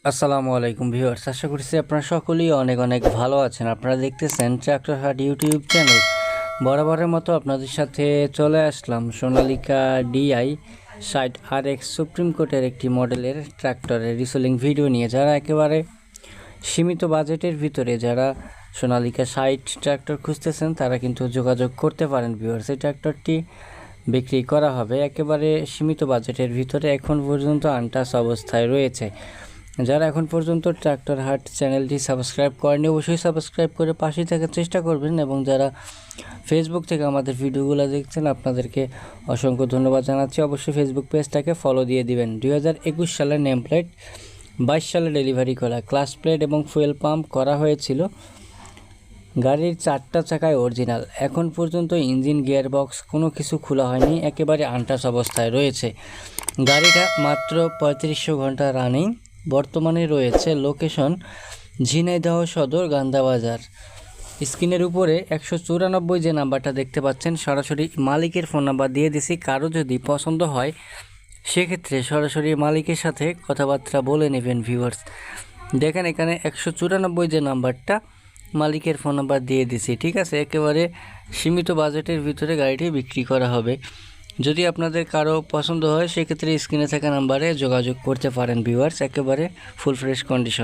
আসসালামু আলাইকুম ভিউয়ার্স, আশা করছি আপনারা সকলেই অনেক অনেক ভালো আছেন। আপনারা দেখতেছেন ট্র্যাক্টর হাট ইউটিউব চ্যানেল। বরাবরের মতো আপনাদের সাথে চলে আসলাম সোনালিকা DI 60 RX সুপ্রিম কোর্টের একটি মডেলের ট্র্যাক্টরের রিসেলিং ভিডিও নিয়ে। যারা একেবারে সীমিত বাজেটের ভিতরে যারা সোনালিকা 60 ট্র্যাক্টর খুঁজতেছেন তারা কিন্তু যোগাযোগ করতে পারেন ভিউয়ার্স। এই ট্র্যাক্টরটি বিক্রি করা হবে একেবারে সীমিত বাজেটের ভিতরে, এখন পর্যন্ত আনটাচ অবস্থায় রয়েছে। যারা এখন পর্যন্ত ট্র্যাক্টর হাট চ্যানেলটি সাবস্ক্রাইব করেনি অবশ্যই সাবস্ক্রাইব করে পাশে থাকার চেষ্টা করবেন, এবং যারা ফেসবুক থেকে আমাদের ভিডিওগুলো দেখছেন আপনাদেরকে অসংখ্য ধন্যবাদ জানাচ্ছি। অবশ্যই ফেসবুক পেজটাকে ফলো দিয়ে দিবেন। 2021 সালের নেম প্লেট, 22 সালে ডেলিভারি করা, ক্লাস প্লেট এবং ফুয়েল পাম্প করা হয়েছিল। গাড়ির 4টা চাকায় অরিজিনাল, এখন পর্যন্ত ইঞ্জিন গিয়ার বক্স কোনো কিছু খোলা হয়নি, একেবারে আনটাচ অবস্থায় রয়েছে। গাড়িটা মাত্র 3500 ঘন্টা রানিং। বর্তমানে রয়েছে লোকেশন ঝিনাইদহ সদর গান্ধাবাজার। স্ক্রিনের উপরে 194 যে নাম্বারটা দেখতে পাচ্ছেন, সরাসরি মালিকের ফোন নাম্বার দিয়ে দিছি। কারো যদি পছন্দ হয় সেক্ষেত্রে সরাসরি মালিকের সাথে কথাবার্তা বলে নেবেন ভিউয়ার্স। দেখেন এখানে 194 যে নাম্বারটা, মালিকের ফোন নাম্বার দিয়ে দিছি, ঠিক আছে। একেবারে সীমিত বাজেটের ভিতরে গাড়িটি বিক্রি করা হবে। যদি আপনাদের কারো পছন্দ হয় সেক্ষেত্রে স্ক্রিনে থাকা নাম্বারে যোগাযোগ করতে পারেন ভিউয়ার্স। একেবারে ফুল ফ্রেশ কন্ডিশন।